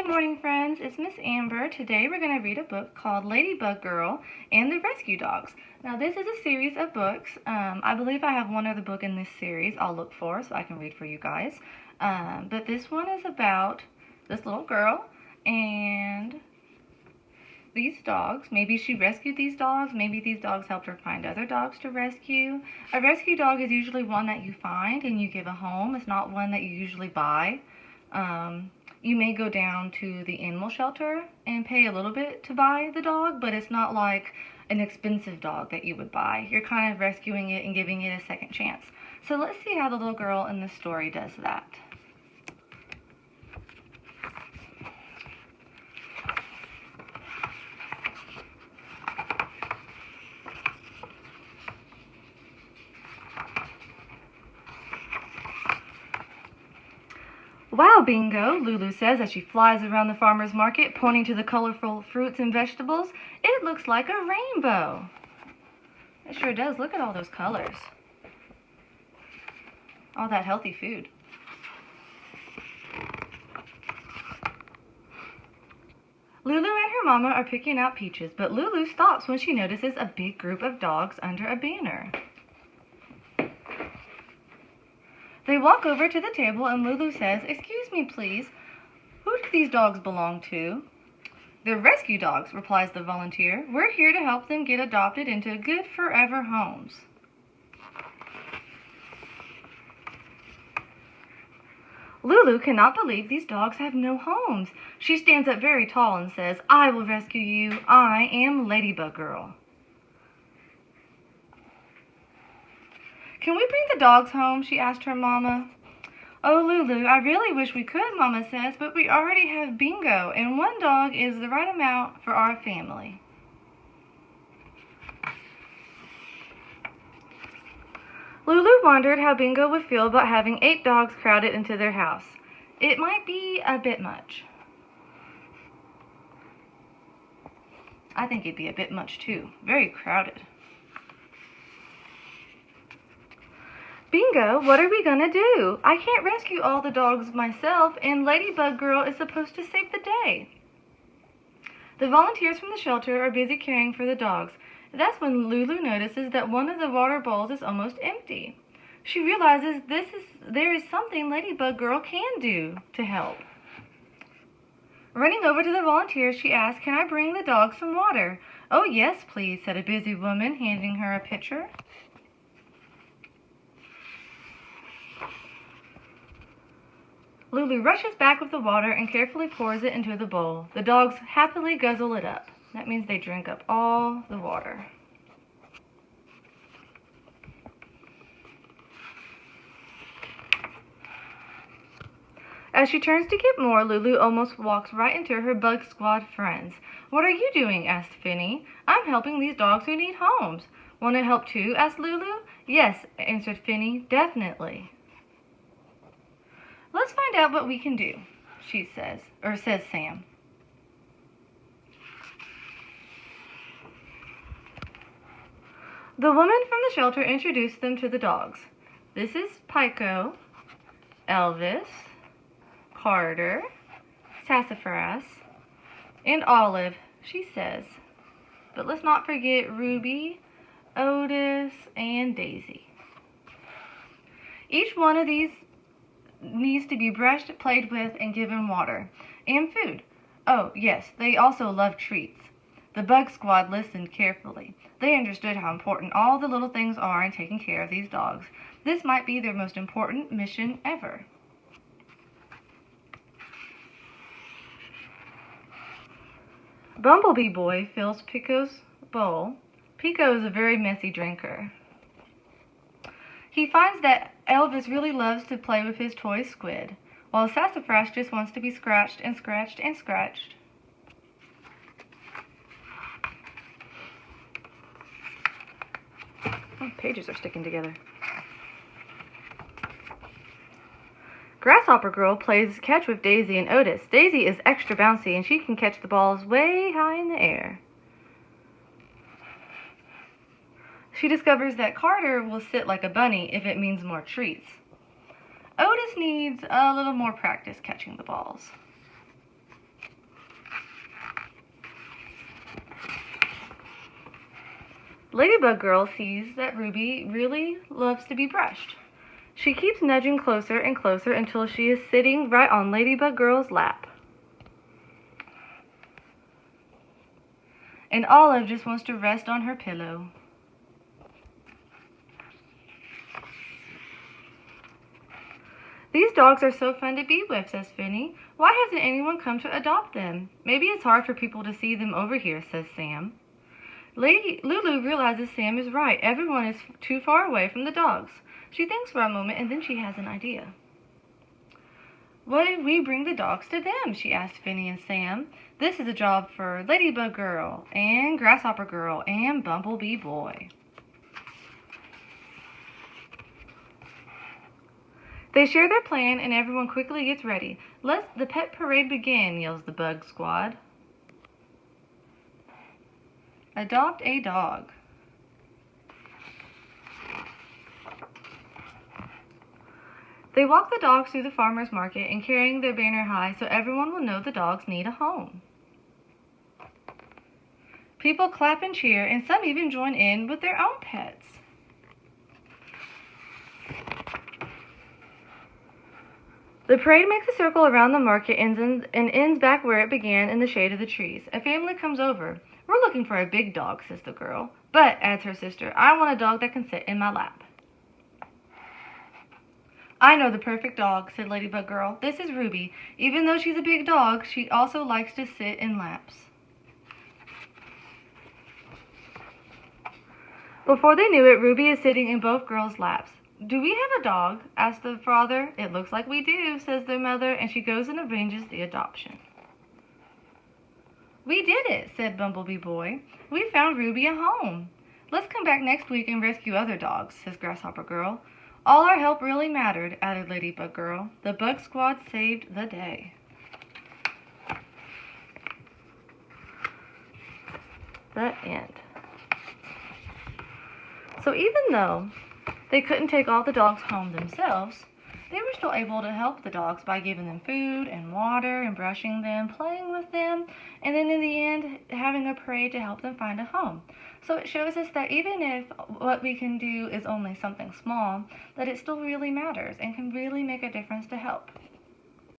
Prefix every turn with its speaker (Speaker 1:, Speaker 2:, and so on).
Speaker 1: Good morning, friends. It's Miss Amber. Today we're going to read a book called LadyBug Girl and the Rescue Dogs. Now this is a series of books. I believe I have one other book in this series I'll look for so I can read for you guys. But this one is about this little girl and these dogs. Maybe she rescued these dogs. Maybe these dogs helped her find other dogs to rescue. A rescue dog is usually one that you find and you give a home. It's not one that you usually buy. You may go down to the animal shelter and pay a little bit to buy the dog, but it's not like an expensive dog that you would buy. You're kind of rescuing it and giving it a second chance. So let's see how the little girl in this story does that. Wow, Bingo, Lulu says as she flies around the farmer's market, pointing to the colorful fruits and vegetables. It looks like a rainbow. It sure does. Look at all those colors. All that healthy food. Lulu and her mama are picking out peaches, but Lulu stops when she notices a big group of dogs under a banner. They walk over to the table and Lulu says, "Excuse me, please. Who do these dogs belong to?" "They're rescue dogs," replies the volunteer. "We're here to help them get adopted into good forever homes." Lulu cannot believe these dogs have no homes. She stands up very tall and says, "I will rescue you. I am LadyBug Girl." "Can we bring the dogs home?" she asked her mama. "Oh, Lulu, I really wish we could," Mama says, "but we already have Bingo, and one dog is the right amount for our family." Lulu wondered how Bingo would feel about having 8 dogs crowded into their house. It might be a bit much. I think it'd be a bit much too. Very crowded. "Bingo, what are we gonna do? I can't rescue all the dogs myself, and LadyBug Girl is supposed to save the day." The volunteers from the shelter are busy caring for the dogs. That's when Lulu notices that one of the water bowls is almost empty. She realizes there is something LadyBug Girl can do to help. Running over to the volunteers, she asks, "Can I bring the dogs some water?" "Oh, yes, please," said a busy woman, handing her a pitcher. Lulu rushes back with the water and carefully pours it into the bowl. The dogs happily guzzle it up. That means they drink up all the water. As she turns to get more, Lulu almost walks right into her Bug Squad friends. "What are you doing?" asked Finny. "I'm helping these dogs who need homes." "Want to help too?" asked Lulu. "Yes," answered Finny, "definitely." "Let's find out what we can do," says Sam. The woman from the shelter introduced them to the dogs. "This is Pico, Elvis, Carter, Sassafras, and Olive," she says. "But let's not forget Ruby, Otis, and Daisy. Each one of these needs to be brushed, played with, and given water. And food. Oh, yes, they also love treats." The Bug Squad listened carefully. They understood how important all the little things are in taking care of these dogs. This might be their most important mission ever. Bumblebee Boy fills Pico's bowl. Pico is a very messy drinker. He finds that Elvis really loves to play with his toy squid, while Sassafras just wants to be scratched and scratched and scratched. Oh, pages are sticking together. Grasshopper Girl plays catch with Daisy and Otis. Daisy is extra bouncy and she can catch the balls way high in the air. She discovers that Carter will sit like a bunny if it means more treats. Otis needs a little more practice catching the balls. Ladybug Girl sees that Ruby really loves to be brushed. She keeps nudging closer and closer until she is sitting right on Ladybug Girl's lap. And Olive just wants to rest on her pillow. These dogs are so fun to be with, says Finny. Why hasn't anyone come to adopt them? Maybe it's hard for people to see them over here, says Sam. Lady Lulu realizes Sam is right. Everyone is too far away from the dogs. She thinks for a moment and then she has an idea. What if we bring the dogs to them? She asked Finny and Sam. This is a job for Ladybug Girl and Grasshopper Girl and Bumblebee Boy. They share their plan and everyone quickly gets ready. Let the pet parade begin, yells the Bug Squad. Adopt a dog. They walk the dogs through the farmer's market and carrying their banner high so everyone will know the dogs need a home. People clap and cheer and some even join in with their own pets. The parade makes a circle around the market and ends back where it began in the shade of the trees. A family comes over. We're looking for a big dog, says the girl. But, adds her sister, I want a dog that can sit in my lap. I know the perfect dog, said Ladybug Girl. This is Ruby. Even though she's a big dog, she also likes to sit in laps. Before they knew it, Ruby is sitting in both girls' laps. Do we have a dog? Asked the father. It looks like we do, says their mother, and she goes and arranges the adoption. We did it, said Bumblebee Boy. We found Ruby a home. Let's come back next week and rescue other dogs, says Grasshopper Girl. All our help really mattered, added Ladybug Girl. The Bug Squad saved the day. The end. So even though they couldn't take all the dogs home themselves, they were still able to help the dogs by giving them food and water and brushing them, playing with them, and then in the end, having a parade to help them find a home. So it shows us that even if what we can do is only something small, that it still really matters and can really make a difference to help.